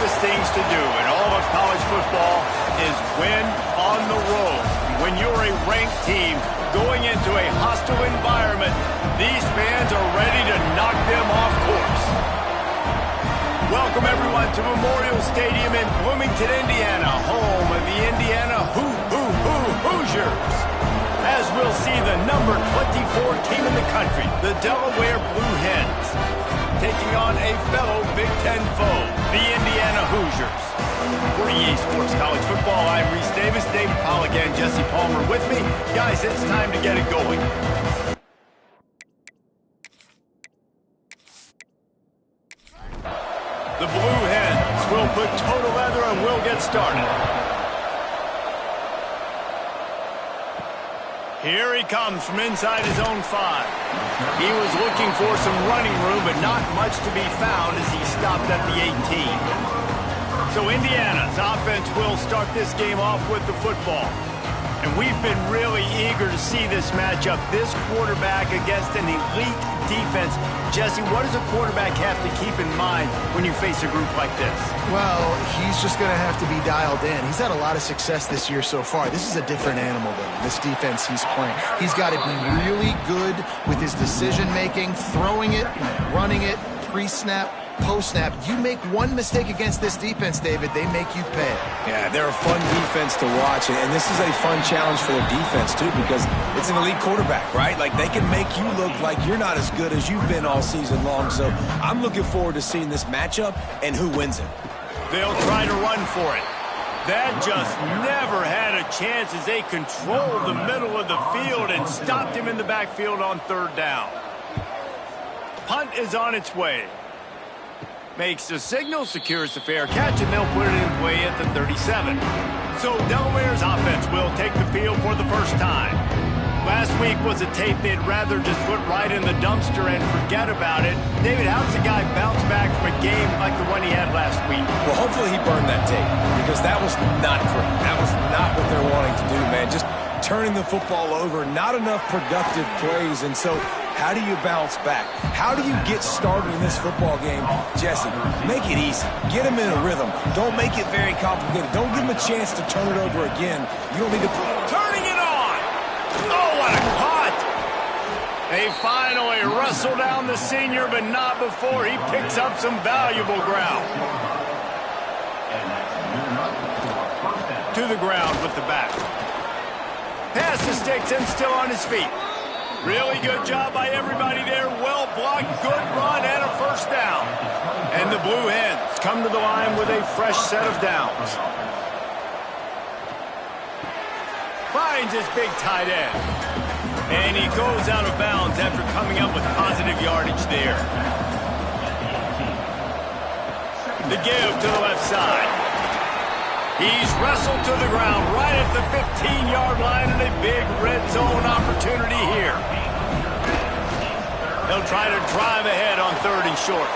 toughest things to do in all of college football is win on the road. When you're a ranked team going into a hostile environment, these fans are ready to knock them off course. Welcome, everyone, to Memorial Stadium in Bloomington, Indiana, home of the Indiana Hoosiers. As we'll see the number 24 team in the country, the Delaware Blue Hens, taking on a fellow Big Ten foe, the Indiana Hoosiers. For EA Sports College Football, I'm Reese Davis, David Pollock, and Jesse Palmer with me. Guys, it's time to get it going. The Blue Hens will put total leather and we'll get started. Here he comes from inside his own 5. He was looking for some running room, but not much to be found as he stopped at the 18. So Indiana's offense will start this game off with the football. And we've been really eager to see this matchup. This quarterback against an elite defense. Jesse, what does a quarterback have to keep in mind when you face a group like this? Well, he's just going to have to be dialed in. He's had a lot of success this year so far. This is a different animal, though, this defense he's playing. He's got to be really good with his decision-making, throwing it, running it, pre-snap, post-snap. You make one mistake against this defense, David, they make you pay. Yeah, they're a fun defense to watch, and this is a fun challenge for their defense, too, because it's an elite quarterback, right? Like, they can make you look like you're not as good as you've been all season long, so I'm looking forward to seeing this matchup and who wins it. They'll try to run for it. That just never had a chance as they controlled the middle of the field and stopped him in the backfield on 3rd down. Punt is on its way. Makes the signal, secures the fair catch, and they'll put it in play at the 37. So Delaware's offense will take the field for the first time. Last week was a tape they'd rather just put right in the dumpster and forget about it. David, how does a guy bounce back from a game like the one he had last week? Well, hopefully he burned that tape, because that was not great. That was not what they're wanting to do, man. Just turning the football over, not enough productive plays, and so how do you bounce back? How do you get started in this football game? Jesse, make it easy. Get him in a rhythm. Don't make it very complicated. Don't give him a chance to turn it over again. You don't need to put... Turning it on! Oh, what a cut! They finally wrestle down the senior, but not before he picks up some valuable ground. To the ground with the back. Past the sticks and still on his feet. Really good job by everybody there. Well blocked, good run, and a first down. And the Blue Hens come to the line with a fresh set of downs. Finds his big tight end. And he goes out of bounds after coming up with positive yardage there. The give to the left side. He's wrestled to the ground right at the 15-yard line and a big red zone opportunity here. They'll try to drive ahead on 3rd and short.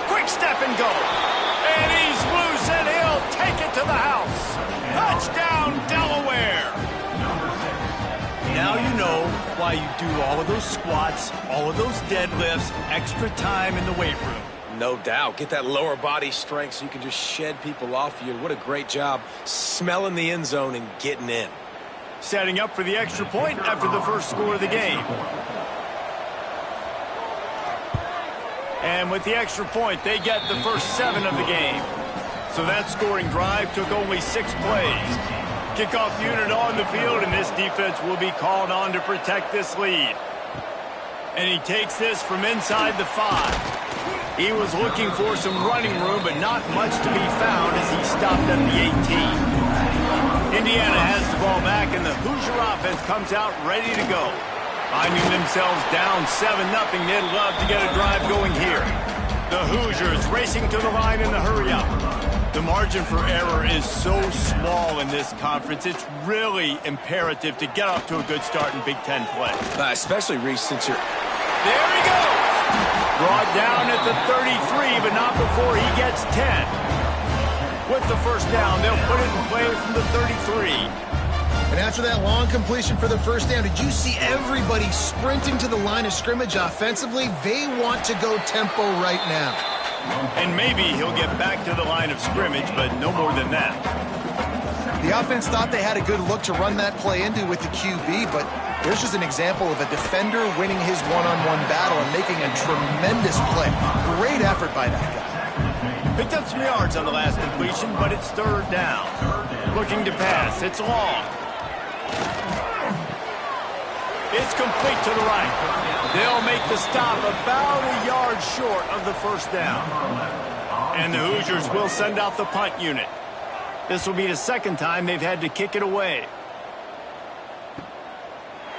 Quick step and go. And he's loose and he'll take it to the house. Touchdown, Delaware. Now you know why you do all of those squats, all of those deadlifts, extra time in the weight room. No doubt. Get that lower body strength so you can just shed people off you. What a great job smelling the end zone and getting in. Setting up for the extra point after the first score of the game. And with the extra point, they get the first 7 of the game. So that scoring drive took only 6 plays. Kickoff unit on the field, and this defense will be called on to protect this lead. And he takes this from inside the 5. He was looking for some running room, but not much to be found as he stopped at the 18. Indiana has the ball back, and the Hoosier offense comes out ready to go. Finding themselves down 7-0, they'd love to get a drive going here. The Hoosiers racing to the line in the hurry-up. The margin for error is so small in this conference, it's really imperative to get off to a good start in Big Ten play. Especially, Reese, since you're... There he goes! Brought down at the 33, but not before he gets 10. With the first down, they'll put it in play from the 33. And after that long completion for the first down, did you see everybody sprinting to the line of scrimmage offensively? They want to go tempo right now. And maybe he'll get back to the line of scrimmage, but no more than that. The offense thought they had a good look to run that play into with the QB, but there's just an example of a defender winning his one-on-one battle and making a tremendous play. Great effort by that guy. Picked up some yards on the last completion, but it's third down. Looking to pass. It's long. It's complete to the right. They'll make the stop about a yard short of the first down. And the Hoosiers will send out the punt unit. This will be the second time they've had to kick it away.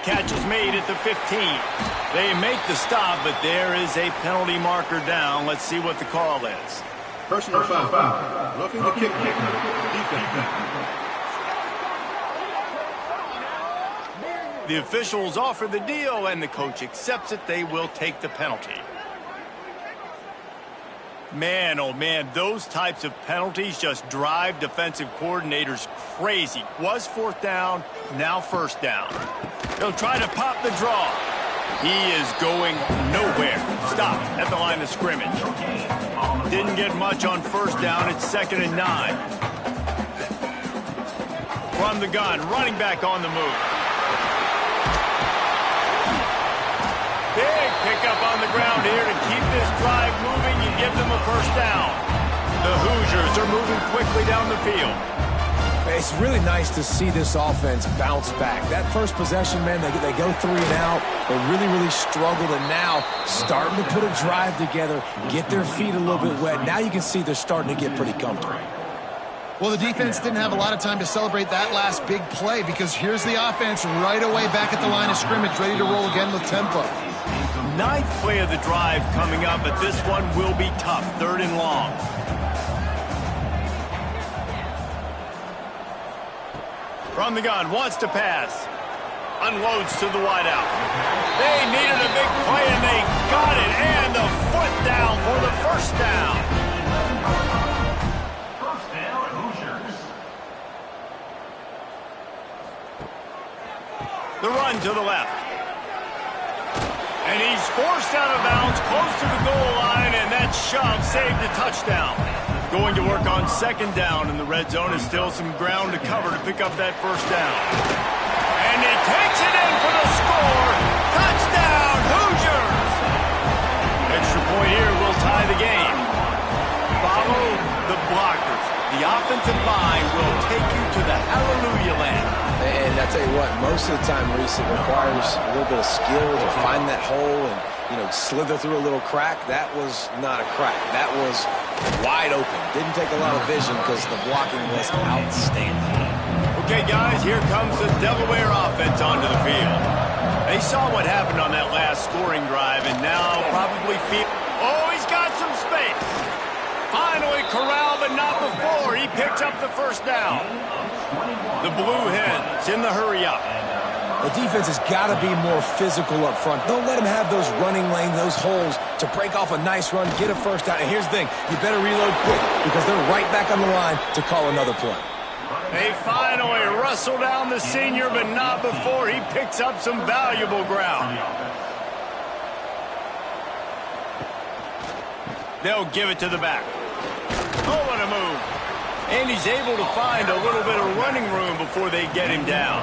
Catch is made at the 15. They make the stop, but there is a penalty marker down. Let's see what the call is. Personal foul. Looking to kick. Defense. The officials offer the deal, and the coach accepts it. They will take the penalty. Man, oh man, those types of penalties just drive defensive coordinators crazy. Was fourth down, now first down. They'll try to pop the draw. He is going nowhere. Stop at the line of scrimmage. Didn't get much on first down. It's 2nd and 9. From the gun, running back on the move. Big pickup on the ground here to keep this drive moving and give them a first down. The Hoosiers are moving quickly down the field. It's really nice to see this offense bounce back. That first possession, man, they go 3 and out. They really struggled, and now starting to put a drive together, get their feet a little bit wet. Now you can see they're starting to get pretty comfortable. Well, the defense didn't have a lot of time to celebrate that last big play because here's the offense right away back at the line of scrimmage, ready to roll again with tempo. 9th play of the drive coming up, but this one will be tough. 3rd and long. From the gun, wants to pass. Unloads to the wideout. They needed a big play, and they got it. And the foot down for the first down. First down, Hoosiers. The run to the left. And he's forced out of bounds, close to the goal line, and that shove saved a touchdown. Going to work on 2nd down, and the red zone is still some ground to cover to pick up that first down. And he takes it in for the score. Touchdown, Hoosiers! Extra point here will tie the game. Follow the blockers. The offensive line will take you to the hallelujah land. And I tell you what, most of the time, Reese, it requires a little bit of skill to find that hole and, slither through a little crack. That was not a crack. That was wide open. Didn't take a lot of vision because the blocking was outstanding. Okay, guys, here comes the Delaware offense onto the field. They saw what happened on that last scoring drive and now probably feel... Oh, he's got some space. Finally corralled, but not before. He picks up the first down. The Blue Hens in the hurry-up. The defense has got to be more physical up front. Don't let them have those running lanes, those holes to break off a nice run, get a first down. And here's the thing, you better reload quick because they're right back on the line to call another play. They finally wrestle down the senior, but not before he picks up some valuable ground. They'll give it to the back. Oh, what a move. And he's able to find a little bit of running room before they get him down.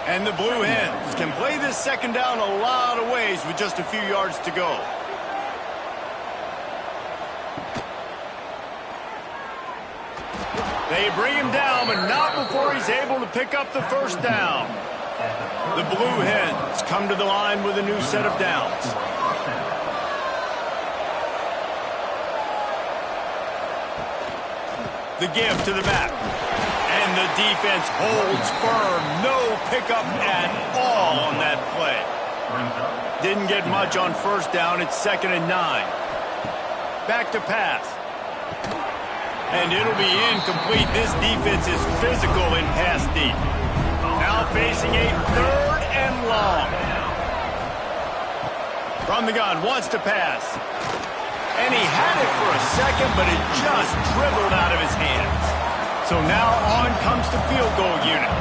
And the Blue Hens can play this 2nd down a lot of ways with just a few yards to go. They bring him down, but not before he's able to pick up the first down. The Blue Hens come to the line with a new set of downs. The give to the back. And the defense holds firm. No pickup at all on that play. Didn't get much on first down. It's 2nd and 9. Back to pass. And it'll be incomplete. This defense is physical in pass deep. Now facing a 3rd and long. From the gun, wants to pass. And he had it for a second, but it just dribbled out of his hands. So now on comes the field goal unit.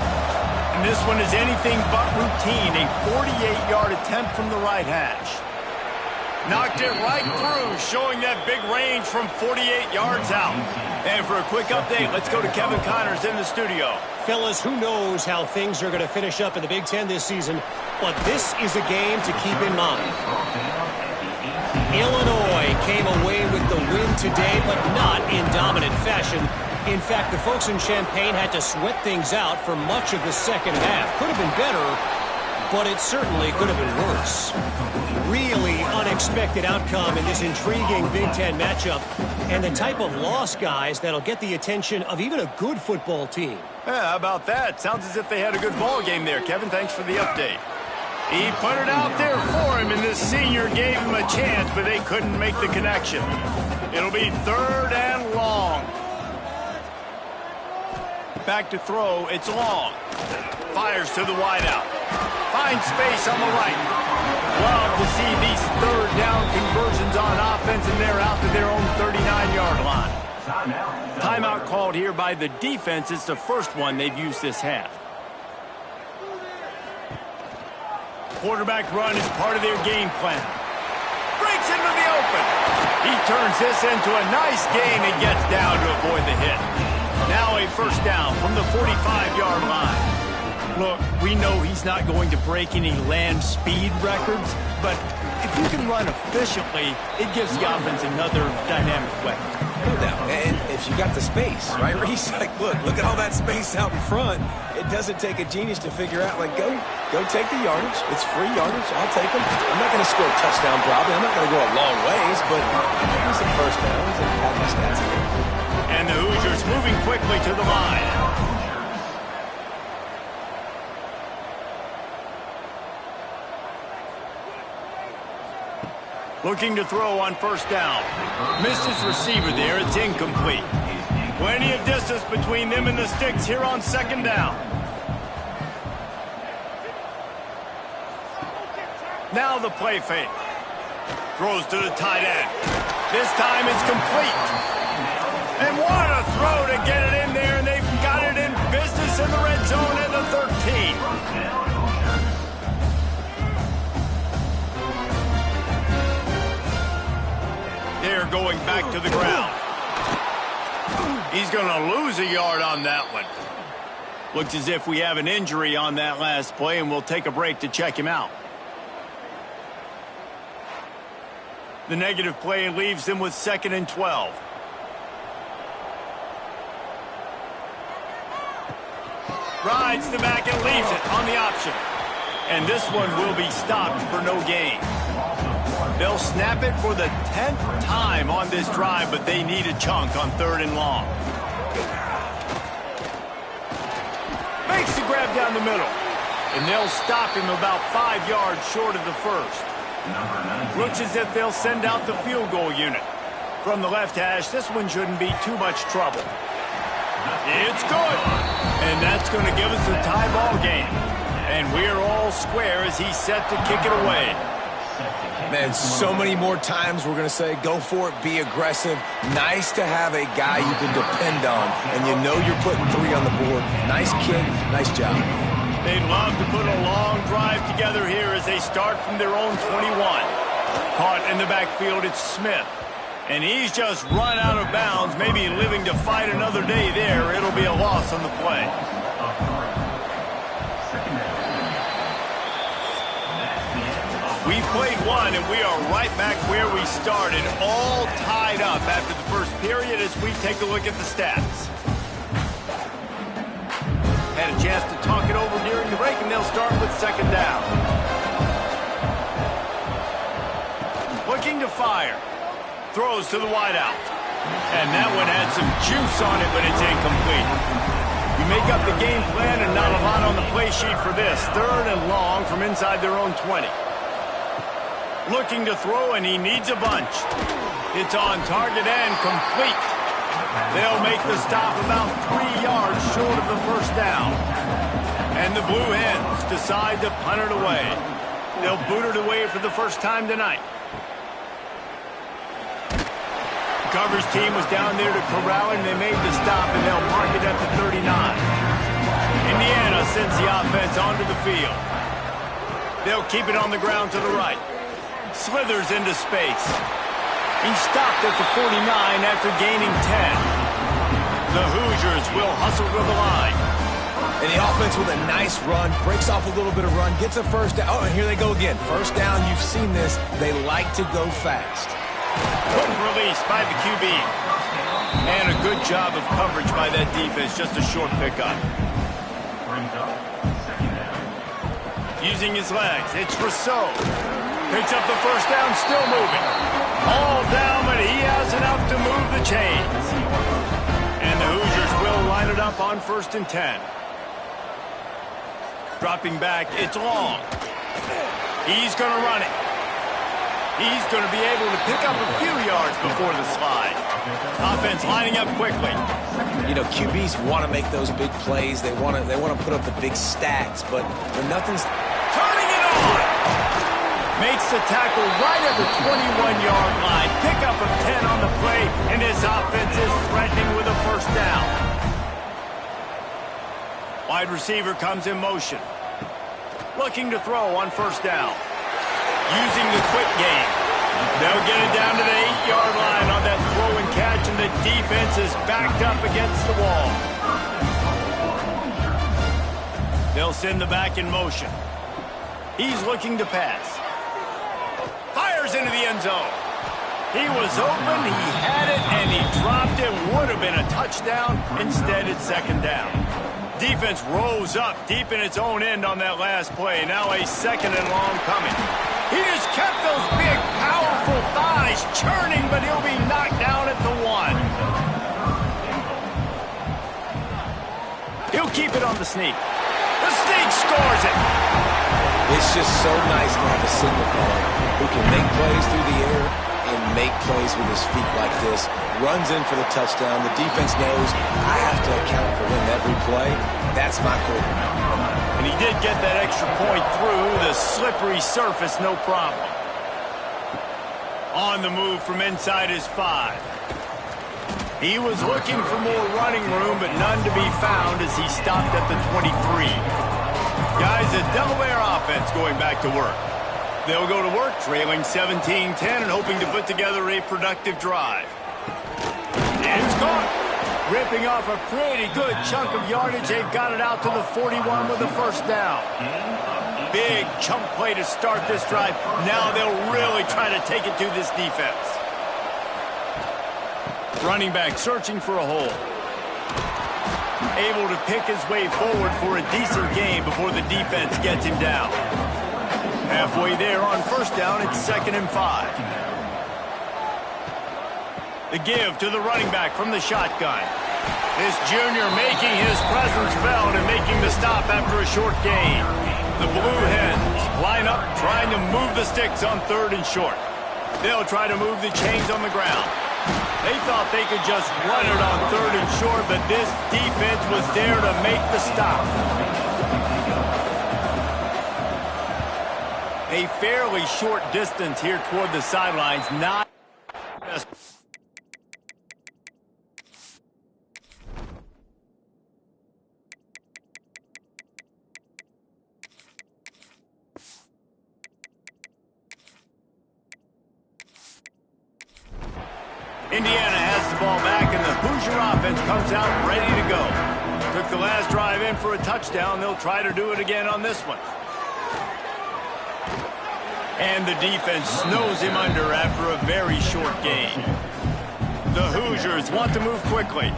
And this one is anything but routine, a 48-yard attempt from the right hash. Knocked it right through, showing that big range from 48 yards out. And for a quick update, let's go to Kevin Connors in the studio. Fellas, who knows how things are going to finish up in the Big Ten this season, but this is a game to keep in mind. Illinois came away with the win today, but not in dominant fashion. In fact, the folks in Champaign had to sweat things out for much of the second half. Could have been better, but it certainly could have been worse. Really unexpected outcome in this intriguing Big Ten matchup, and the type of loss, guys, that'll get the attention of even a good football team. Yeah, how about that? Sounds as if they had a good ball game there. Kevin, thanks for the update. He put it out there for him, and this senior gave him a chance, but they couldn't make the connection. It'll be 3rd and long. Back to throw. It's long. Fires to the wideout. Finds space on the right. Love to see these 3rd down conversions on offense, and they're out to their own 39-yard line. Timeout called here by the defense. It's the first one they've used this half. Quarterback run is part of their game plan. Breaks into the open. He turns this into a nice gain and gets down to avoid the hit. Now a first down from the 45-yard line. Look, we know he's not going to break any land speed records, but if you can run efficiently, it gives the offense another dynamic weapon. No doubt. And if you got the space, right, Reese? Like, look at all that space out in front. It doesn't take a genius to figure out, like, go take the yardage. It's free yardage. I'll take them. I'm not going to score a touchdown probably. I'm not going to go a long ways, but give me some first downs and have my stats again. And the Hoosiers moving quickly to the line. Looking to throw on first down. Missed his receiver there. It's incomplete. Plenty of distance between them and the sticks here on second down. Now the play fake. Throws to the tight end. This time it's complete. And what a throw to get it in there, and they've got it in business in the red zone at the 13. They're going back to the ground. He's going to lose a yard on that one. Looks as if we have an injury on that last play, and we'll take a break to check him out. The negative play leaves them with 2nd and 12. Rides the back and leaves it on the option. And this one will be stopped for no gain. They'll snap it for the 10th time on this drive, but they need a chunk on 3rd and long. Makes the grab down the middle. And they'll stop him about 5 yards short of the first. Looks as if they'll send out the field goal unit. From the left hash, this one shouldn't be too much trouble. It's good. And that's going to give us a tie ball game. And we're all square as he's set to kick it away. Man, so many more times we're going to say, go for it, be aggressive. Nice to have a guy you can depend on, and you know you're putting 3 on the board. Nice kid, nice job. They'd love to put a long drive together here as they start from their own 21. Caught in the backfield, it's Smith. And he's just run out of bounds, maybe living to fight another day there. It'll be a loss on the play. We played one, and we are right back where we started, all tied up after the first period as we take a look at the stats. Had a chance to talk it over during the break, and they'll start with 2nd down. Looking to fire. Throws to the wideout. And that one had some juice on it, but it's incomplete. You make up the game plan and not a lot on the play sheet for this. 3rd and long from inside their own 20. Looking to throw, and he needs a bunch. It's on target and complete. They'll make the stop about 3 yards short of the first down. And the Blue Hens decide to punt it away. They'll boot it away for the first time tonight. The coverage team was down there to corral him. They made the stop, and they'll mark it at the 39. Indiana sends the offense onto the field. They'll keep it on the ground to the right. Slithers into space. He's stopped at the 49 after gaining 10. The Hoosiers will hustle to the line. And the offense with a nice run, breaks off a little bit of run, gets a first down. Oh, and here they go again. First down, you've seen this. They like to go fast. Quick release by the QB. And a good job of coverage by that defense. Just a short pickup. Using his legs, it's Rousseau. Picks up the first down, still moving. All down, but he has enough to move the chains. And the Hoosiers will line it up on 1st and 10. Dropping back, it's long. He's going to run it. He's going to be able to pick up a few yards before the slide. Offense lining up quickly. You know, QBs want to make those big plays. They want to put up the big stats, but when nothing's Turning it on. Makes the tackle right at the 21-yard line. Pickup of 10 on the play, and his offense is threatening with a first down. Wide receiver comes in motion. Looking to throw on 1st down. Using the quick game. They'll get it down to the 8-yard line on that throw and catch, and the defense is backed up against the wall. They'll send the back in motion. He's looking to pass. Fires into the end zone. He was open, he had it, and he dropped it. Would have been a touchdown. Instead, it's 2nd down. Defense rose up deep in its own end on that last play. Now a 2nd and long coming. He just kept those big, powerful thighs churning, but he'll be knocked down at the 1. He'll keep it on the sneak. The sneak scores it. It's just so nice to have a signal caller who can make plays through the air and make plays with his feet like this. Runs in for the touchdown. The defense knows I have to account for him every play. That's my quarterback. And he did get that extra point through the slippery surface, no problem. On the move from inside his 5. He was looking for more running room, but none to be found as he stopped at the 23. Guys, the Delaware offense going back to work. They'll go to work trailing 17-10 and hoping to put together a productive drive. And it's caught. Ripping off a pretty good chunk of yardage. They've got it out to the 41 with a first down. Big chunk play to start this drive. Now they'll really try to take it to this defense. Running back searching for a hole. Able to pick his way forward for a decent gain before the defense gets him down. Halfway there on 1st down, it's 2nd and 5. The give to the running back from the shotgun. This junior making his presence felt and making the stop after a short gain. The Blue Hens line up trying to move the sticks on 3rd and short. They'll try to move the chains on the ground. They thought they could just run it on 3rd and short, but this defense was there to make the stop. A fairly short distance here toward the sidelines. Not best. Indiana has the ball back, and the Hoosier offense comes out ready to go. Took the last drive in for a touchdown. They'll try to do it again on this one. And the defense snows him under after a very short game. The Hoosiers want to move quickly.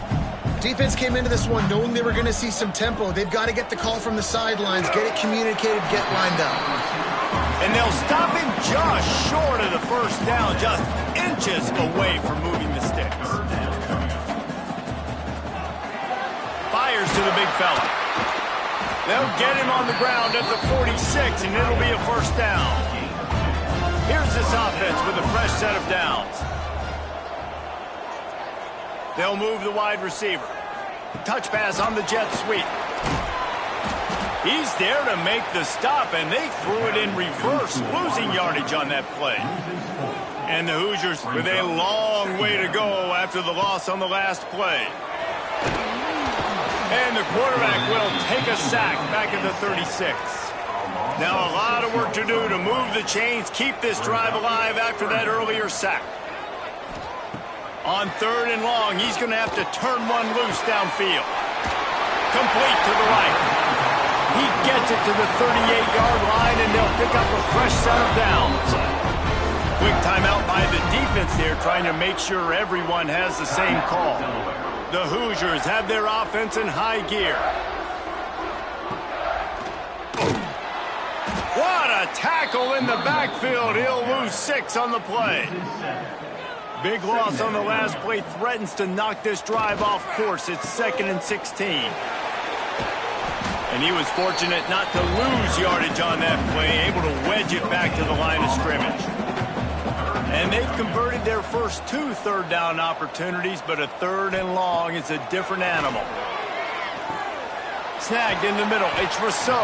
Defense came into this one knowing they were going to see some tempo. They've got to get the call from the sidelines, get it communicated, get lined up. And they'll stop him just short of the first down, just inches away from moving the sticks. Fires to the big fella. They'll get him on the ground at the 46, and it'll be a first down. Here's this offense with a fresh set of downs. They'll move the wide receiver. Touch pass on the jet sweep. He's there to make the stop, and they threw it in reverse, losing yardage on that play. And the Hoosiers with a long way to go after the loss on the last play. And the quarterback will take a sack back at the 36. Now a lot of work to do to move the chains, keep this drive alive after that earlier sack. On 3rd and long, he's going to have to turn one loose downfield. Complete to the right. He gets it to the 38-yard line, and they'll pick up a fresh set of downs. Quick timeout by the defense here, trying to make sure everyone has the same call. The Hoosiers have their offense in high gear. What a tackle in the backfield. He'll lose 6 on the play. Big loss on the last play threatens to knock this drive off course. It's 2nd and 16. And he was fortunate not to lose yardage on that play, able to wedge it back to the line of scrimmage. And they've converted their first 2 third-down opportunities, but a 3rd and long is a different animal. Snagged in the middle. It's Rousseau.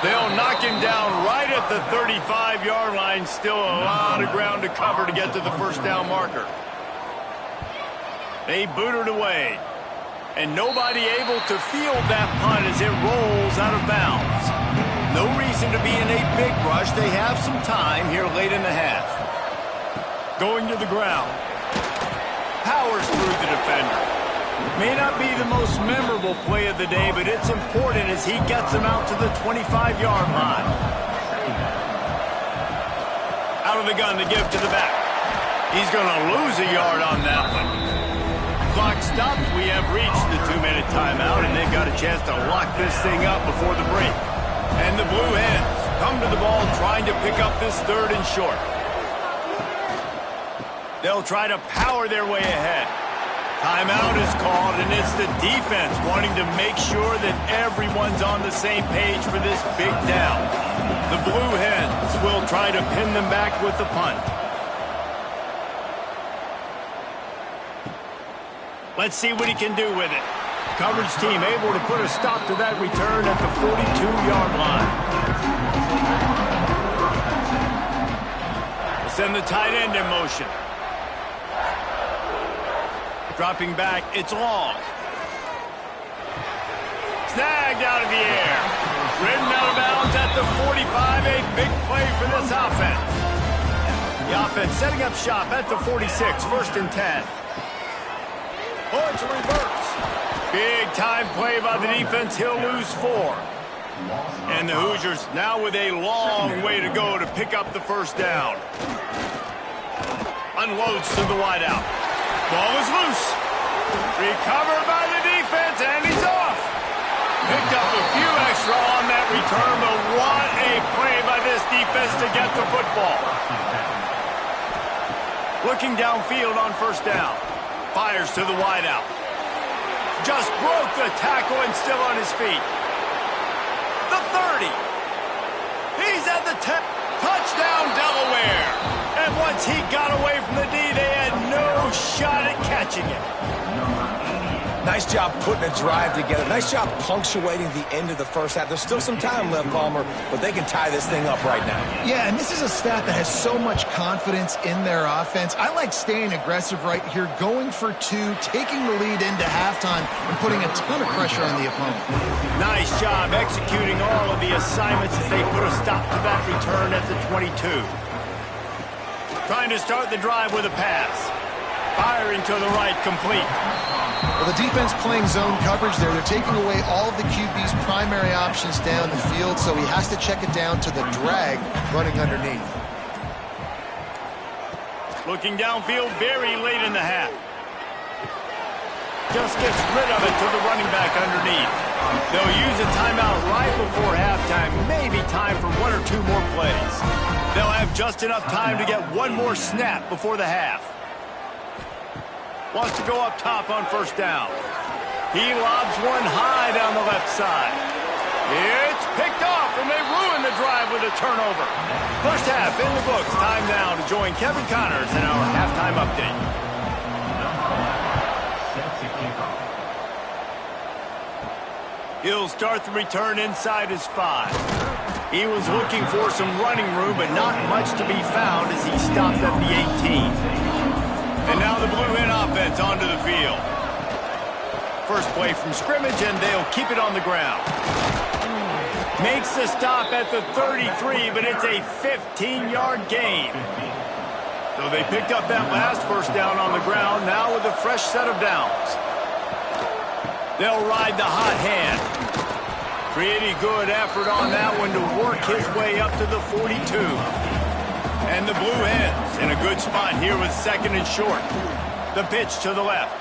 They'll knock him down right at the 35-yard line. Still a lot of ground to cover to get to the first down marker. They boot it away. And nobody able to field that punt as it rolls out of bounds. No reason to be in a big rush. They have some time here late in the half. Going to the ground. Powers through the defender. May not be the most memorable play of the day, but it's important as he gets them out to the 25-yard line. Out of the gun to give to the back. He's going to lose a yard on that one. Clock stops. We have reached the 2-minute timeout, and they've got a chance to lock this thing up before the break. And the Blue Hens come to the ball trying to pick up this 3rd and short. They'll try to power their way ahead. Timeout is called, and it's the defense wanting to make sure that everyone's on the same page for this big down. The Blue Hens will try to pin them back with the punt. Let's see what he can do with it. Coverage team able to put a stop to that return at the 42-yard line. We'll send the tight end in motion. Dropping back, it's long. Snagged out of the air. Ridden out of bounds at the 45, a big play for this offense. The offense setting up shop at the 46, 1st and 10. Oh, it's a reverse. Big time play by the defense. He'll lose 4. And the Hoosiers now with a long way to go to pick up the first down. Unloads to the wideout. Ball is loose. Recovered by the defense, and he's off. Picked up a few extra on that return, but what a play by this defense to get the football. Looking downfield on 1st down. Fires to the wideout. Just broke the tackle and still on his feet. The 30. He's at the 10. Touchdown, Delaware. And once he got away from the D, they had no shot at catching it. Nice job putting a drive together. Nice job punctuating the end of the first half. There's still some time left, Palmer, but they can tie this thing up right now. Yeah, and this is a staff that has so much confidence in their offense. I like staying aggressive right here, going for 2, taking the lead into halftime, and putting a ton of pressure on the opponent. Nice job executing all of the assignments as they put a stop to that return at the 22. Trying to start the drive with a pass. Firing to the right, complete. Well, the defense playing zone coverage there. They're taking away all of the QB's primary options down the field, so he has to check it down to the drag running underneath. Looking downfield very late in the half. Just gets rid of it to the running back underneath. They'll use a timeout right before halftime. Maybe time for 1 or 2 more plays. They'll have just enough time to get 1 more snap before the half. Wants to go up top on 1st down. He lobs one high down the left side. It's picked off, and they ruin the drive with a turnover. First half in the books. Time now to join Kevin Connors in our halftime update. He'll start the return inside his 5. He was looking for some running room, but not much to be found as he stopped at the 18. And now the Blue Hen offense onto the field. First play from scrimmage, and they'll keep it on the ground. Makes the stop at the 33, but it's a 15-yard gain. So they picked up that last first down on the ground, now with a fresh set of downs. They'll ride the hot hand. Pretty good effort on that one to work his way up to the 42. And the Blue Hens in a good spot here with second and short. The pitch to the left.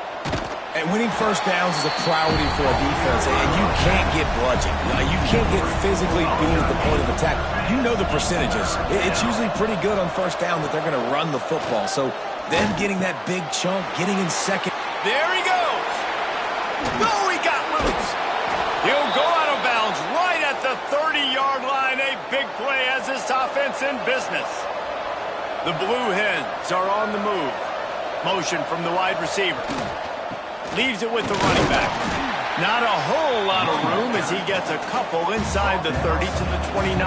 And winning first downs is a priority for a defense, and you can't get bludgeoned. You can't get physically beat at the point of attack. You know the percentages. It's usually pretty good on first down that they're going to run the football. So then getting that big chunk, getting in second. There he goes. No, he got loose. He'll go out of bounds right at the 30-yard line. A big play as this offense in business. The Blue Hens are on the move. Motion from the wide receiver. Leaves it with the running back. Not a whole lot of room as he gets a couple inside the 30 to the 29.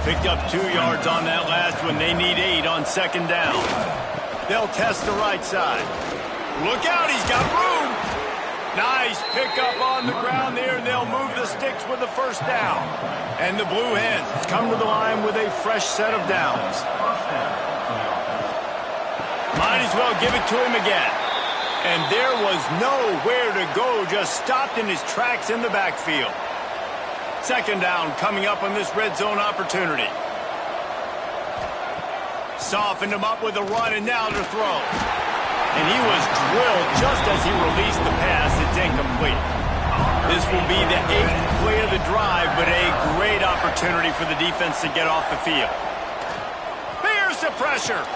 Picked up 2 yards on that last one. They need 8 on second down. They'll test the right side. Look out, he's got room. Nice pickup on the ground there, and they'll move the sticks with the first down. And the Blue Hens come to the line with a fresh set of downs. Might as well give it to him again. And there was nowhere to go, just stopped in his tracks in the backfield. Second down coming up on this red zone opportunity. Softened him up with a run, and now to throw. And he was drilled just as he released the pass. It's incomplete. This will be the 8th play of the drive, but a great opportunity for the defense to get off the field. Here's the pressure.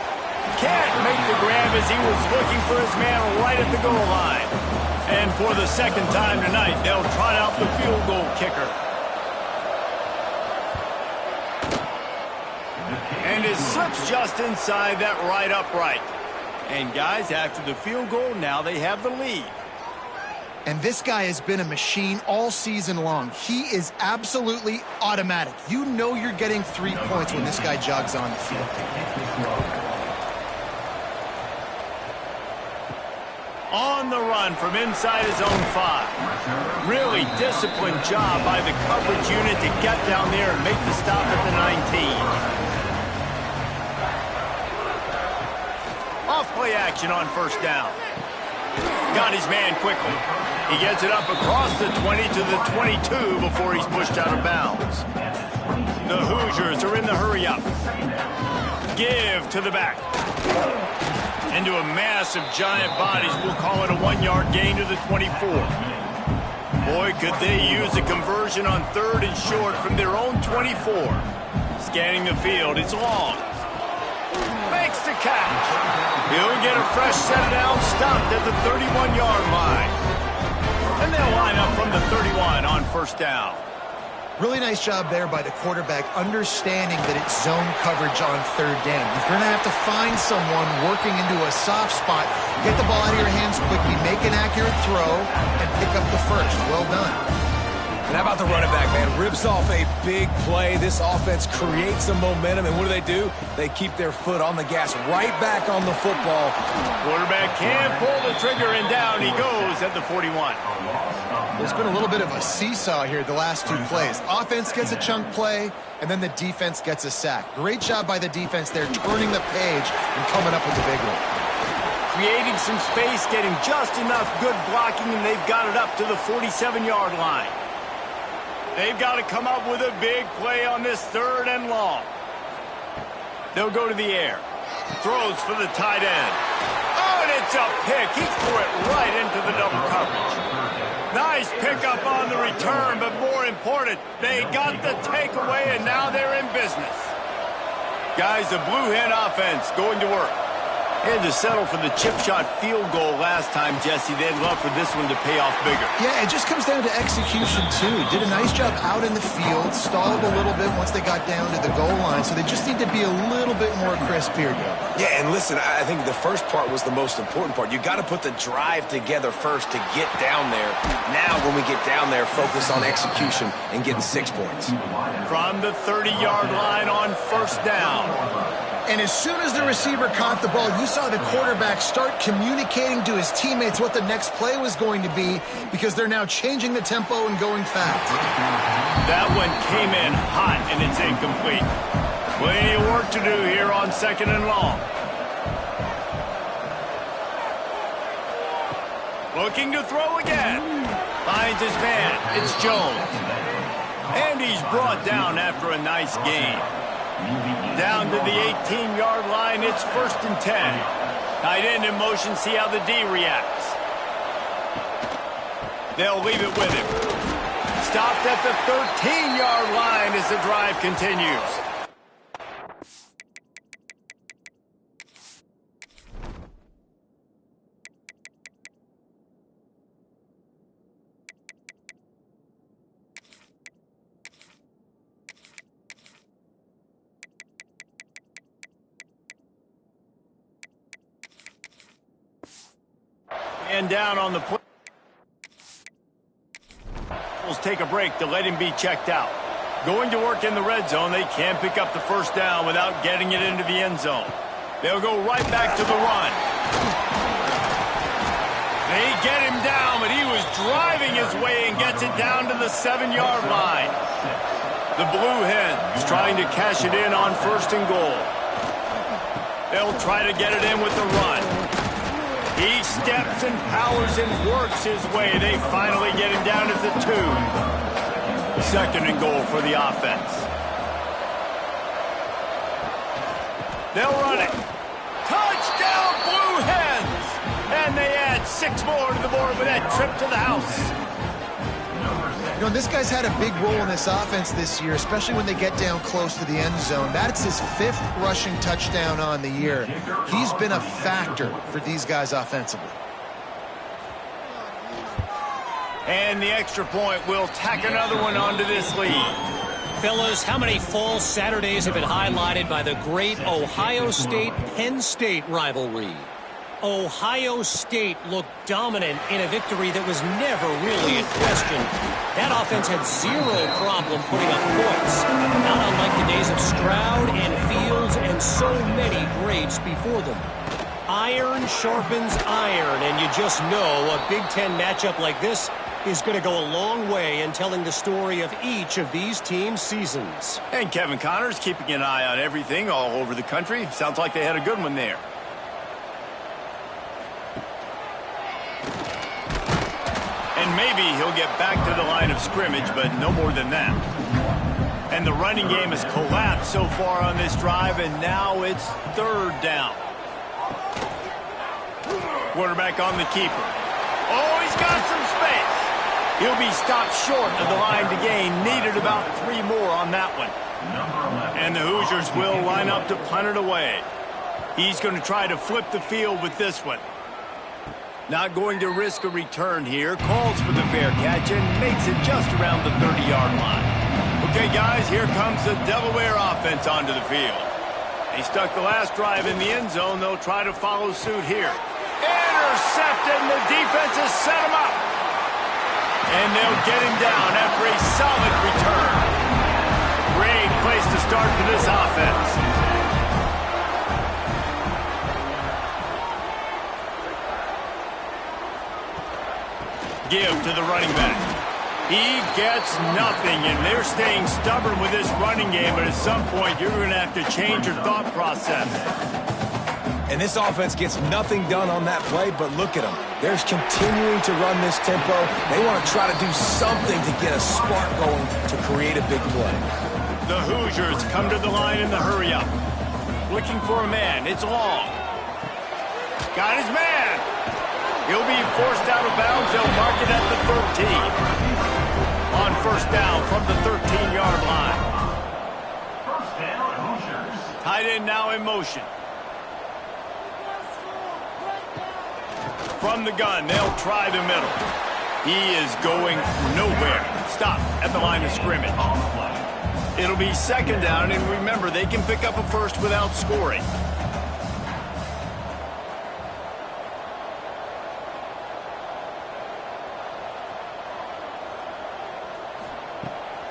Can't make the grab as he was looking for his man right at the goal line. And for the second time tonight, they'll trot out the field goal kicker. And it slips just inside that right upright. And guys, after the field goal, now they have the lead. And this guy has been a machine all season long. He is absolutely automatic. You know you're getting 3 points when this guy jogs on the field. On the run from inside his own 5. Really disciplined job by the coverage unit to get down there and make the stop at the 19. Off play action on first down. Got his man quickly. He gets it up across the 20 to the 22 before he's pushed out of bounds. The Hoosiers are in the hurry up. Give to the back. Into a mass of giant bodies. We'll call it a 1-yard gain to the 24. Boy, could they use a conversion on third and short from their own 24. Scanning the field. It's long. Makes the catch. He'll get a fresh set of downs stopped at the 31-yard line. And they'll line up from the 31 on first down. Really nice job there by the quarterback, understanding that it's zone coverage on third down. You're going to have to find someone working into a soft spot, get the ball out of your hands quickly, make an accurate throw, and pick up the first. Well done. And how about the running back, man? Rips off a big play. This offense creates some momentum, and what do? They keep their foot on the gas, right back on the football. Quarterback can't pull the trigger, and down he goes at the 41. There's been a little bit of a seesaw here the last 2 plays. Offense gets a chunk play, and then the defense gets a sack. Great job by the defense there, turning the page and coming up with the big one. Creating some space, getting just enough good blocking, and they've got it up to the 47-yard line. They've got to come up with a big play on this third and long. They'll go to the air. Throws for the tight end. Oh, and it's a pick. He threw it right into the double coverage. Nice pickup on the return, but more important, they got the takeaway, and now they're in business. Guys, the Blue Hen offense going to work. Had to settle for the chip shot field goal last time, Jesse. They'd love for this one to pay off bigger. Yeah, it just comes down to execution, too. Did a nice job out in the field, stalled a little bit once they got down to the goal line, so they just need to be a little bit more crisp here, Joe. Yeah, and listen, I think the first part was the most important part. You got to put the drive together first to get down there. Now, when we get down there, focus on execution and getting 6 points. From the 30-yard line on first down. And as soon as the receiver caught the ball, you saw the quarterback start communicating to his teammates what the next play was going to be because they're now changing the tempo and going fast. That one came in hot, and it's incomplete. Plenty of work to do here on 2nd and long. Looking to throw again. Finds his man. It's Jones. And he's brought down after a nice gain. Down to the 18-yard line, it's 1st and 10. Tight end in motion, see how the D reacts. They'll leave it with him. Stopped at the 13-yard line as the drive continues. And down on the play. Take a break to let him be checked out. Going to work in the red zone, they can't pick up the 1st down without getting it into the end zone. They'll go right back to the run. They get him down, but he was driving his way and gets it down to the 7-yard line. The Blue Hens trying to cash it in on 1st and goal. They'll try to get it in with the run. He steps and powers and works his way. They finally get him down at the 2. 2nd and goal for the offense. They'll run it. Touchdown, Blue Hens! And they add 6 more to the board with that trip to the house. You know, this guy's had a big role in this offense this year, especially when they get down close to the end zone. That's his 5th rushing touchdown on the year. He's been a factor for these guys offensively. And the extra point will tack another one onto this lead. Fellas, how many fall Saturdays have been highlighted by the great Ohio State-Penn State rivalry? Ohio State looked dominant in a victory that was never really in question. That offense had 0 problem putting up points, not unlike the days of Stroud and Fields and so many greats before them. Iron sharpens iron, and you just know a Big Ten matchup like this is going to go a long way in telling the story of each of these teams' seasons. And Kevin Connors keeping an eye on everything all over the country. Sounds like they had a good one there. And maybe he'll get back to the line of scrimmage, but no more than that. And the running game has collapsed so far on this drive, and now it's 3rd down. Quarterback on the keeper. Oh, he's got some space. He'll be stopped short of the line to gain. Needed about 3 more on that one. And the Hoosiers will line up to punt it away. He's going to try to flip the field with this one. Not going to risk a return here. Calls for the fair catch and makes it just around the 30-yard line. Okay, guys, here comes the Delaware offense onto the field. They stuck the last drive in the end zone. They'll try to follow suit here. Intercepted, and the defense has set him up. And they'll get him down after a solid return. Great place to start for this offense. Give to the running back. He gets nothing, and they're staying stubborn with this running game, but at some point you're going to have to change your thought process. And this offense gets nothing done on that play, but look at them. They're continuing to run this tempo. They want to try to do something to get a spark going to create a big play. The Hoosiers come to the line in the hurry-up. Looking for a man. It's Long. Got his man. He'll be forced out of bounds. They'll mark it at the 13. On 1st down from the 13-yard line. Tight end now in motion. From the gun, they'll try the middle. He is going nowhere. Stop at the line of scrimmage. It'll be 2nd down, and remember, they can pick up a first without scoring.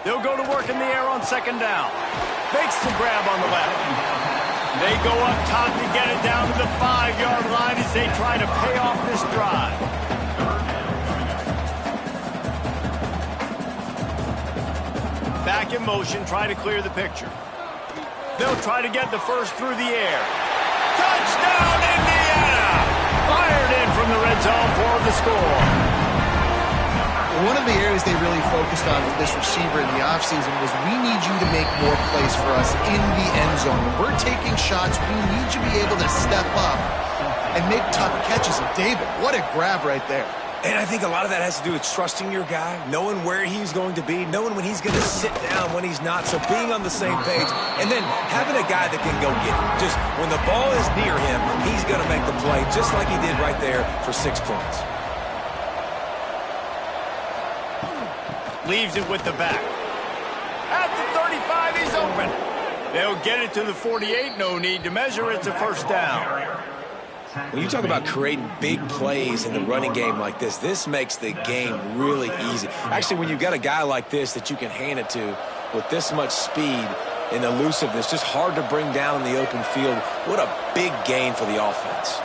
They'll go to work in the air on 2nd down. Makes the grab on the left. They go up top to get it down to the 5-yard line as they try to pay off this drive. Back in motion, try to clear the picture. They'll try to get the first through the air. Touchdown, Indiana! Fired in from the red zone for the score. One of the areas they really focused on with this receiver in the offseason was we need you to make more plays for us in the end zone. When we're taking shots, we need you to be able to step up and make tough catches. And David, what a grab right there. And I think a lot of that has to do with trusting your guy, knowing where he's going to be, knowing when he's going to sit down, when he's not. So being on the same page, and then having a guy that can go get it. Just when the ball is near him, he's going to make the play, just like he did right there for 6 points. Leaves it with the back. At the 35, he's open. They'll get it to the 48. No need to measure. It's a first down. When you talk about creating big plays in the running game like this makes the game really easy. Actually, when you've got a guy like this that you can hand it to with this much speed and elusiveness, just hard to bring down in the open field. What a big gain for the offense.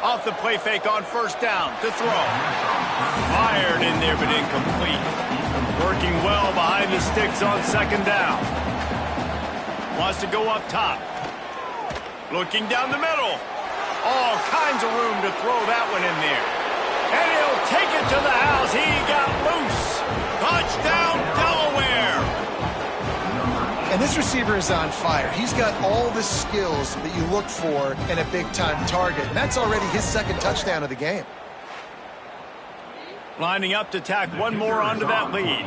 Off the play fake on first down to throw. Fired in there, but incomplete. Working well behind the sticks on second down. Wants to go up top. Looking down the middle. All kinds of room to throw that one in there. And he'll take it to the house. He got loose. Touchdown, Delaware. And this receiver is on fire. He's got all the skills that you look for in a big-time target. And that's already his second touchdown of the game. Lining up to tack one more onto that lead.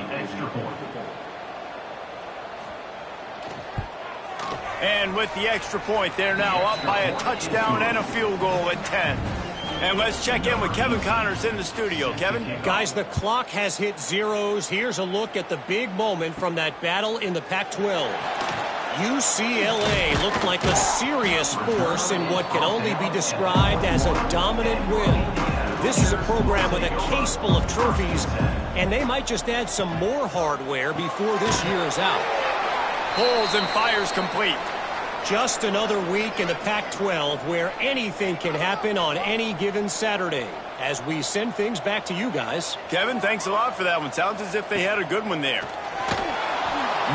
And with the extra point, they're now up by a touchdown and a field goal at 10. And let's check in with Kevin Connors in the studio. Kevin? Guys, the clock has hit zeros. Here's a look at the big moment from that battle in the Pac-12. UCLA looked like a serious force in what can only be described as a dominant win. This is a program with a case full of trophies, and they might just add some more hardware before this year is out. Pulls and fires complete. Just another week in the Pac-12 where anything can happen on any given Saturday. As we send things back to you guys. Kevin, thanks a lot for that one. Sounds as if they had a good one there.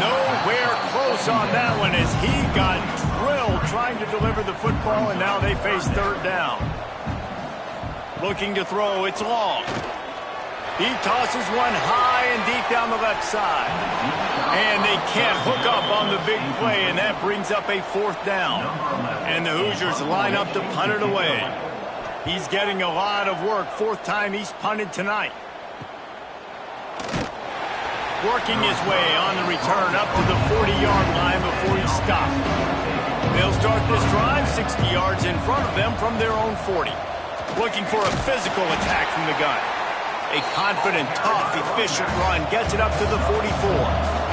Nowhere close on that one as he got drilled trying to deliver the football, and now they face third down. Looking to throw, it's long. He tosses one high and deep down the left side. And they can't hook up on the big play, and that brings up a fourth down. And the Hoosiers line up to punt it away. He's getting a lot of work. Fourth time he's punted tonight. Working his way on the return up to the 40-yard line before he stopped. They'll start this drive 60 yards in front of them from their own 40. Looking for a physical attack from the gun. A confident, tough, efficient run gets it up to the 44.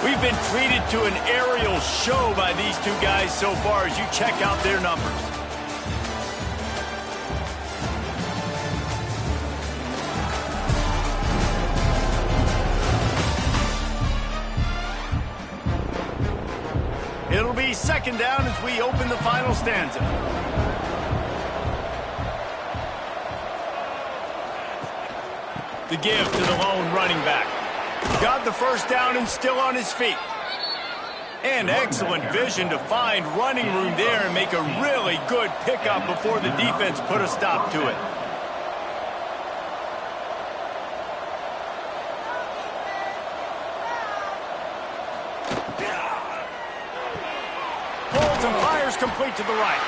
We've been treated to an aerial show by these two guys so far as you check out their numbers. It'll be second down as we open the final stanza. The give to the lone running back. Got the first down and still on his feet. And excellent vision to find running room there and make a really good pickup before the defense put a stop to it. Pulls and fires complete to the right.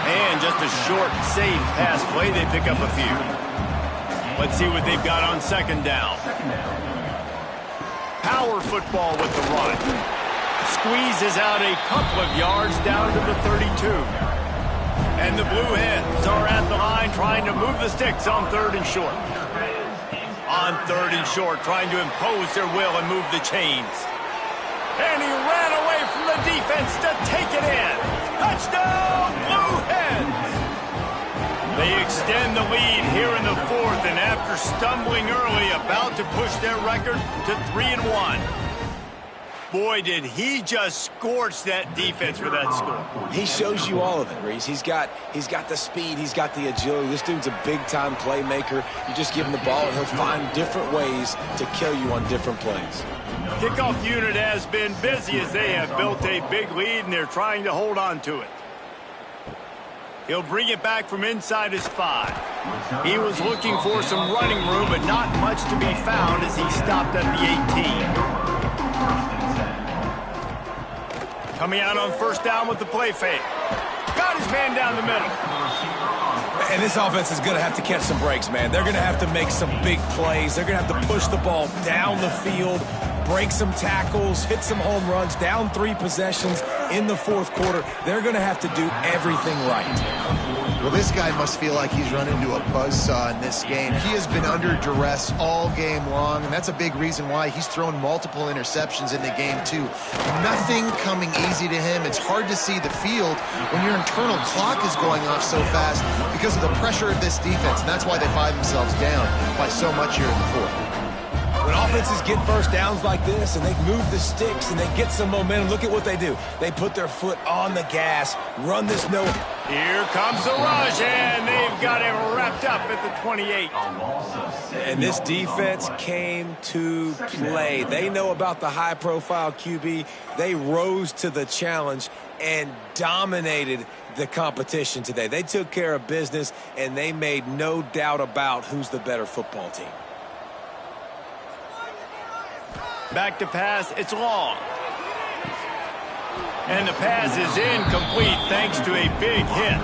And just a short, safe pass play. They pick up a few. Let's see what they've got on second down. Power football with the run. Squeezes out a couple of yards down to the 32. And the Blue Hens are at the line trying to move the sticks on third and short. On third and short, trying to impose their will and move the chains. And he ran away from the defense to take it in. Touchdown, Blue Hens! They extend the lead here in the fourth, and after stumbling early, about to push their record to 3-1. Boy, did he just scorch that defense for that score. He shows you all of it, Reese. He's got the speed. He's got the agility. This dude's a big-time playmaker. You just give him the ball, and he'll find different ways to kill you on different plays. Kickoff unit has been busy as they have built a big lead, and they're trying to hold on to it. He'll bring it back from inside his 5. He was looking for some running room, but not much to be found as he stopped at the 18. Coming out on first down with the play fake. Got his man down the middle. And this offense is going to have to catch some breaks, man. They're going to have to make some big plays. They're going to have to push the ball down the field, break some tackles, hit some home runs, down 3 possessions in the fourth quarter. They're going to have to do everything right. Well, this guy must feel like he's run into a buzzsaw in this game. He has been under duress all game long, and that's a big reason why he's thrown multiple interceptions in the game, too. Nothing coming easy to him. It's hard to see the field when your internal clock is going off so fast because of the pressure of this defense, and that's why they find themselves down by so much here in the fourth. When offenses get first downs like this and they move the sticks and they get some momentum, look at what they do. They put their foot on the gas, run this no. Here comes the rush, and they've got him wrapped up at the 28. And this defense came to play. They know about the high-profile QB. They rose to the challenge and dominated the competition today. They took care of business, and they made no doubt about who's the better football team. Back to pass, it's long. And the pass is incomplete thanks to a big hit.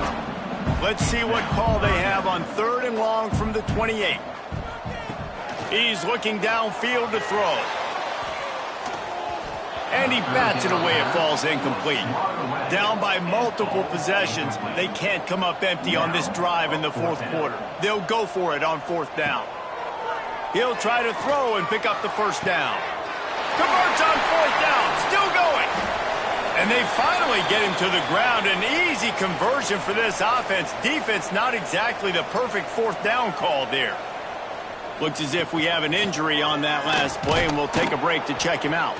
Let's see what call they have on 3rd and long from the 28. He's looking downfield to throw. And he bats it away. It falls incomplete. Down by multiple possessions. They can't come up empty on this drive in the fourth quarter. They'll go for it on 4th down. He'll try to throw and pick up the first down. Converts on 4th down. Still going. And they finally get him to the ground. An easy conversion for this offense. Defense not exactly the perfect 4th down call there. Looks as if we have an injury on that last play, and we'll take a break to check him out.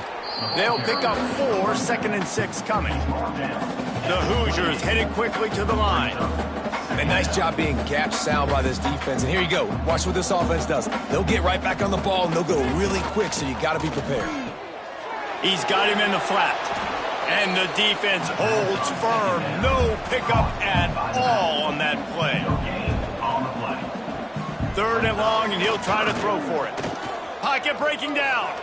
They'll pick up 4, 2nd and 6 coming. The Hoosiers headed quickly to the line. A nice job being gap sound by this defense. And here you go. Watch what this offense does. They'll get right back on the ball, and they'll go really quick, so you got to be prepared. He's got him in the flat. And the defense holds firm. No pickup at all on that play. 3rd and long, and he'll try to throw for it. Pocket breaking down.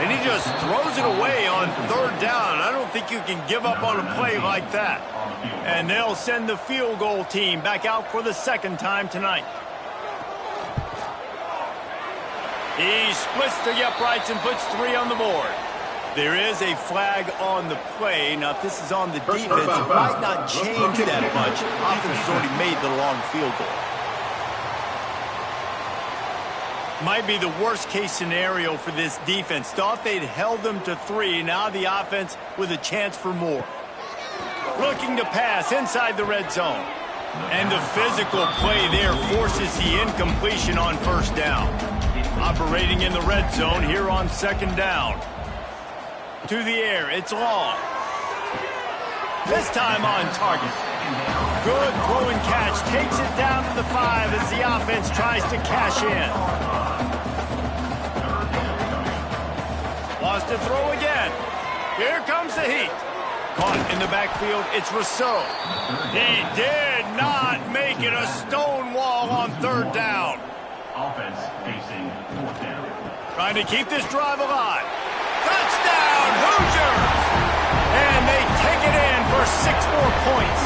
And he just throws it away on 3rd down. I don't think you can give up on a play like that. And they'll send the field goal team back out for the 2nd time tonight. He splits the uprights and puts 3 on the board. There is a flag on the play. Now, if this is on the defense, it might not change that much. Offense has already made the long field goal. Might be the worst-case scenario for this defense. Thought they'd held them to 3. Now the offense with a chance for more. Looking to pass inside the red zone. And the physical play there forces the incompletion on 1st down. Operating in the red zone here on 2nd down. To the air, it's long. This time on target. Good throw and catch. Takes it down to the 5 as the offense tries to cash in. Lost to throw again. Here comes the heat. Caught in the backfield, it's Rousseau. He did not make it a stone wall on 3rd down. Offense facing 4th down. Trying to keep this drive alive. Touchdown, Hoosiers! And they take it in for 6 more points.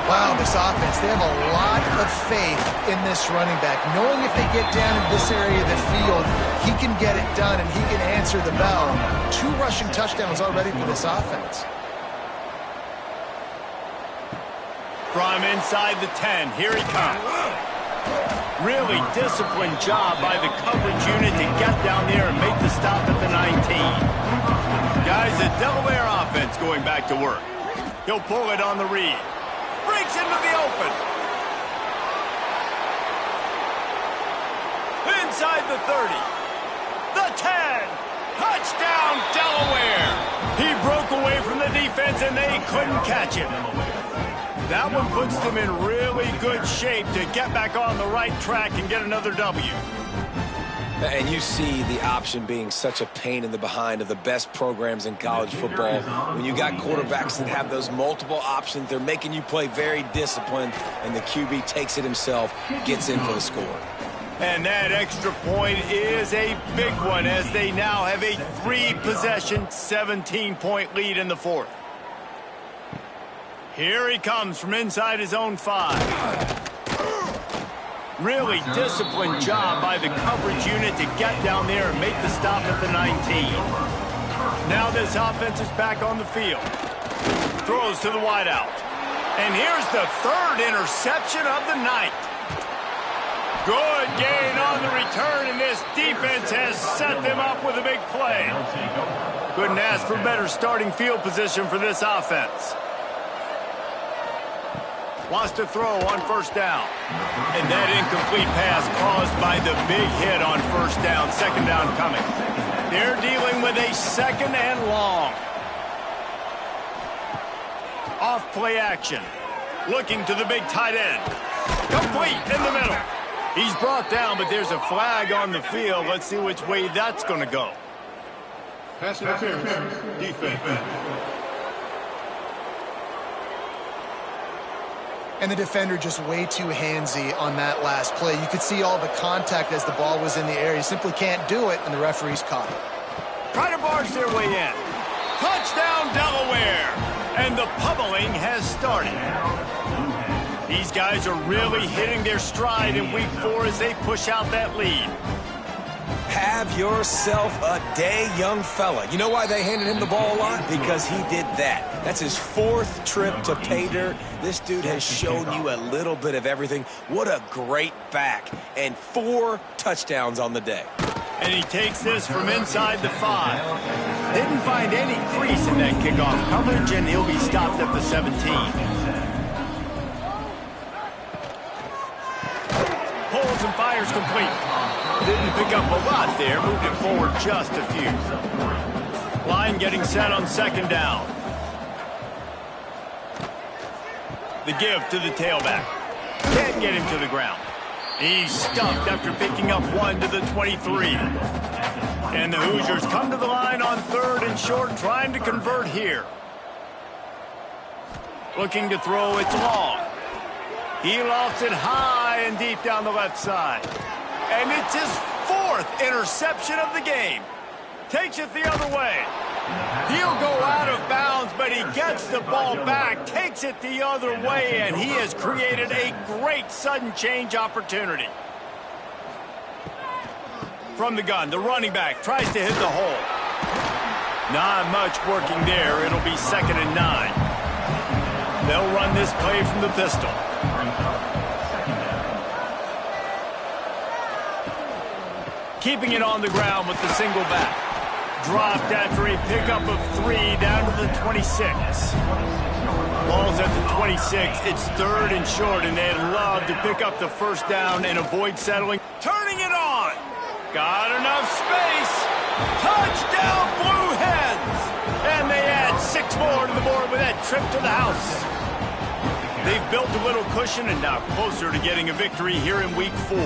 Wow, this offense, they have a lot of faith in this running back. Knowing if they get down in this area of the field, he can get it done and he can answer the bell. 2 rushing touchdowns already for this offense. From inside the 10, here he comes. Really disciplined job by the coverage unit to get down there and make the stop at the 19. Guys, the Delaware offense going back to work. He'll pull it on the read. Breaks into the open. inside the 30. The 10. Touchdown, Delaware. He broke away from the defense, and they couldn't catch him. That one puts them in really good shape to get back on the right track and get another W. And you see the option being such a pain in the behind of the best programs in college football. When you got quarterbacks that have those multiple options, they're making you play very disciplined, and the QB takes it himself, gets in for the score. And that extra point is a big one as they now have a 3-possession, 17-point lead in the fourth. Here he comes from inside his own 5. Really disciplined job by the coverage unit to get down there and make the stop at the 19. Now this offense is back on the field. Throws to the wideout. And here's the 3rd interception of the night. Good gain on the return, and this defense has set them up with a big play. Couldn't ask for better starting field position for this offense. Wants to throw on first down. And that incomplete pass caused by the big hit on first down. Second down coming. They're dealing with a 2nd and long. Off play action. Looking to the big tight end. Complete in the middle. He's brought down, but there's a flag on the field. Let's see which way that's going to go. Pass interference. Defense. And the defender just way too handsy on that last play. You could see all the contact as the ball was in the air. You simply can't do it, and the referee's caught it. Try to barge their way in. Touchdown, Delaware. And the pummeling has started. These guys are really hitting their stride in week 4 as they push out that lead. Have yourself a day, young fella. You know why they handed him the ball a lot? Because he did that. That's his 4th trip to pay dirt. This dude has shown you a little bit of everything. What a great back. And 4 touchdowns on the day. And he takes this from inside the 5. Didn't find any crease in that kickoff coverage, and he'll be stopped at the 17. Pulls and fires complete. Didn't pick up a lot there, moved it forward just a few. Line getting set on second down. The give to the tailback. Can't get him to the ground. He's stuffed after picking up 1 to the 23. And the Hoosiers come to the line on 3rd and short, trying to convert here. Looking to throw, it's long. He lofts it high and deep down the left side. And it's his 4th interception of the game. Takes it the other way. He'll go out of bounds, but he gets the ball back, takes it the other way, and he has created a great sudden change opportunity. From the gun, the running back tries to hit the hole. Not much working there. It'll be 2nd and 9. They'll run this play from the pistol. Keeping it on the ground with the single back. Dropped after a pickup of 3 down to the 26. Ball's at the 26. It's 3rd and short, and they'd love to pick up the first down and avoid settling. Turning it on. Got enough space. Touchdown, Blue Hens. And they add 6 more to the board with that trip to the house. They've built a little cushion and now closer to getting a victory here in week 4.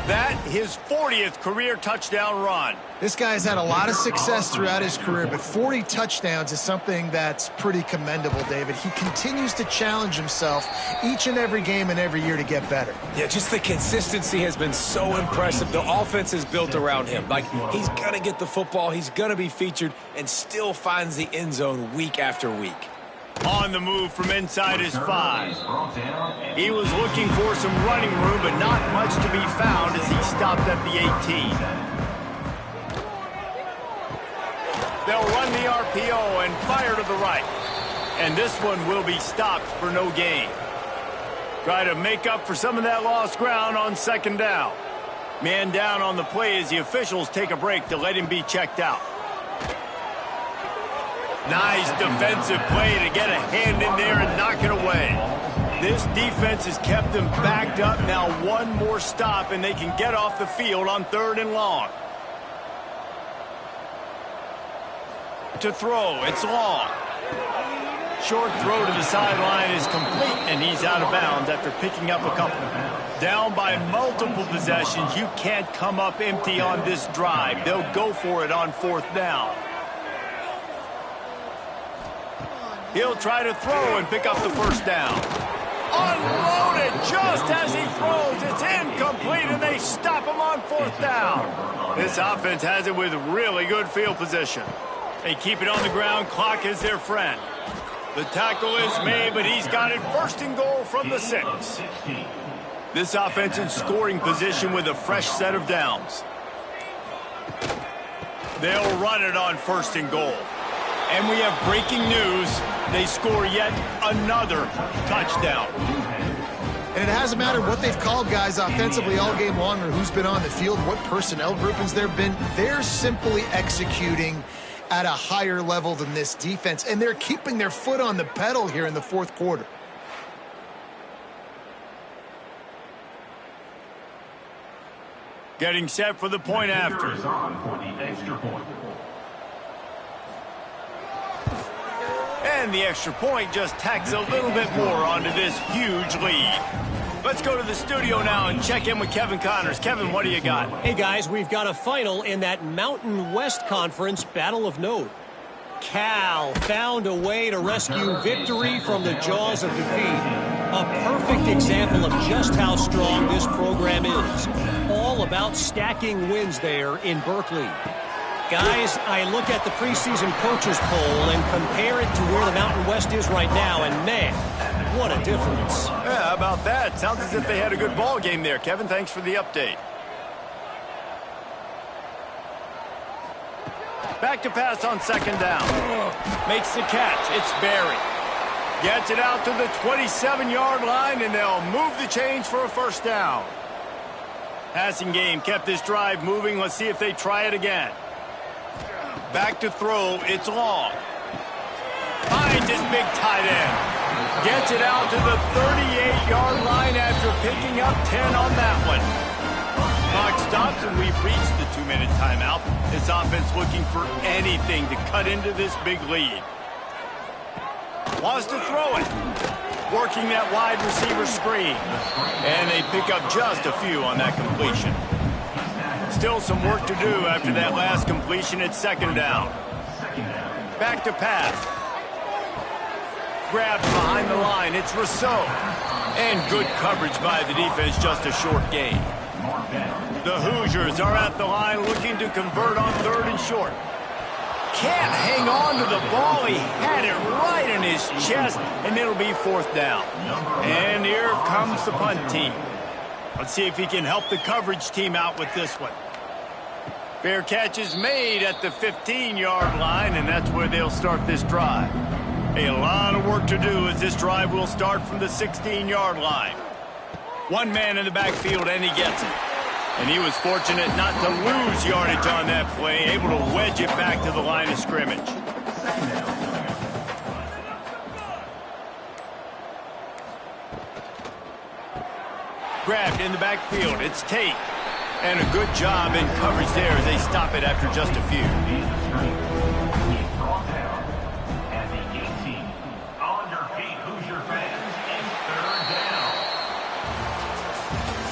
That, his 40th career touchdown run. This guy's had a lot of success throughout his career, but 40 touchdowns is something that's pretty commendable, David. He continues to challenge himself each and every game and every year to get better. Yeah, just the consistency has been so impressive. The offense is built around him. Like, he's going to get the football, he's going to be featured, and still finds the end zone week after week. On the move from inside his 5. He was looking for some running room, but not much to be found as he stopped at the 18. They'll run the RPO and fire to the right. And this one will be stopped for no gain. Try to make up for some of that lost ground on second down. Man down on the play as the officials take a break to let him be checked out. Nice defensive play to get a hand in there and knock it away. This defense has kept them backed up. Now one more stop, and they can get off the field on 3rd and long. To throw, it's long. Short throw to the sideline is complete, and he's out of bounds after picking up a couple. Down by multiple possessions, you can't come up empty on this drive. They'll go for it on 4th down. He'll try to throw and pick up the 1st down. Unloaded just as he throws. It's incomplete, and they stop him on 4th down. This offense has it with really good field position. They keep it on the ground. Clock is their friend. The tackle is made, but he's got it 1st and goal from the 6. This offense in scoring position with a fresh set of downs. They'll run it on 1st and goal. And we have breaking news. They score yet another touchdown. And it hasn't mattered what they've called guys offensively all game long or who's been on the field, what personnel groupings there have been. They're simply executing at a higher level than this defense, and they're keeping their foot on the pedal here in the 4th quarter. Getting set for the point after. And the extra point just tacks a little bit more onto this huge lead. Let's go to the studio now and check in with Kevin Connors. Kevin, what do you got? Hey, guys, we've got a final in that Mountain West Conference battle of note. Cal found a way to rescue victory from the jaws of defeat. A perfect example of just how strong this program is. All about stacking wins there in Berkeley. Guys, I look at the preseason coaches poll and compare it to where the Mountain West is right now, and man, what a difference. Yeah, how about that? Sounds as if they had a good ball game there. Kevin, thanks for the update. Back to pass on 2nd down. Makes the catch. It's Barry. Gets it out to the 27-yard line, and they'll move the chains for a 1st down. Passing game kept this drive moving. Let's see if they try it again. Back to throw. It's long. Finds his big tight end. Gets it out to the 38-yard line after picking up 10 on that one. Clock stops, and we've reached the 2-minute timeout. This offense looking for anything to cut into this big lead. Wants to throw it. Working that wide receiver screen. And they pick up just a few on that completion. Still some work to do after that last completion at 2nd down. Back to pass. Grabs behind the line. It's Rousseau. And good coverage by the defense, just a short gain. The Hoosiers are at the line looking to convert on 3rd and short. Can't hang on to the ball. He had it right in his chest, and it'll be 4th down. And here comes the punt team. Let's see if he can help the coverage team out with this one. Fair catch is made at the 15-yard line, and that's where they'll start this drive. A lot of work to do as this drive will start from the 16-yard line. One man in the backfield, and he gets it. And he was fortunate not to lose yardage on that play, able to wedge it back to the line of scrimmage. Grabbed in the backfield. It's Tate. And a good job in coverage there as they stop it after just a few.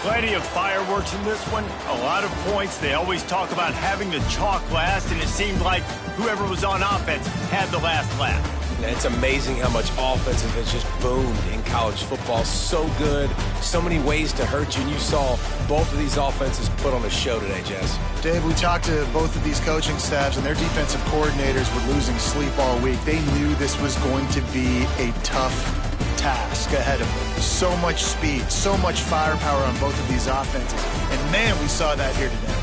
Plenty of fireworks in this one. A lot of points. They always talk about having the chalk last, and it seemed like whoever was on offense had the last laugh. It's amazing how much offensive has just boomed in college football. So good, so many ways to hurt you, and you saw both of these offenses put on a show today, Jess. Dave, we talked to both of these coaching staffs, and their defensive coordinators were losing sleep all week. They knew this was going to be a tough task ahead of them. So much speed, so much firepower on both of these offenses. And man, we saw that here today.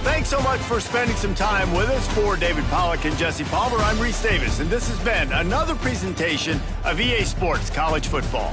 Thanks so much for spending some time with us. For David Pollack and Jesse Palmer, I'm Reese Davis, and this has been another presentation of EA Sports College Football.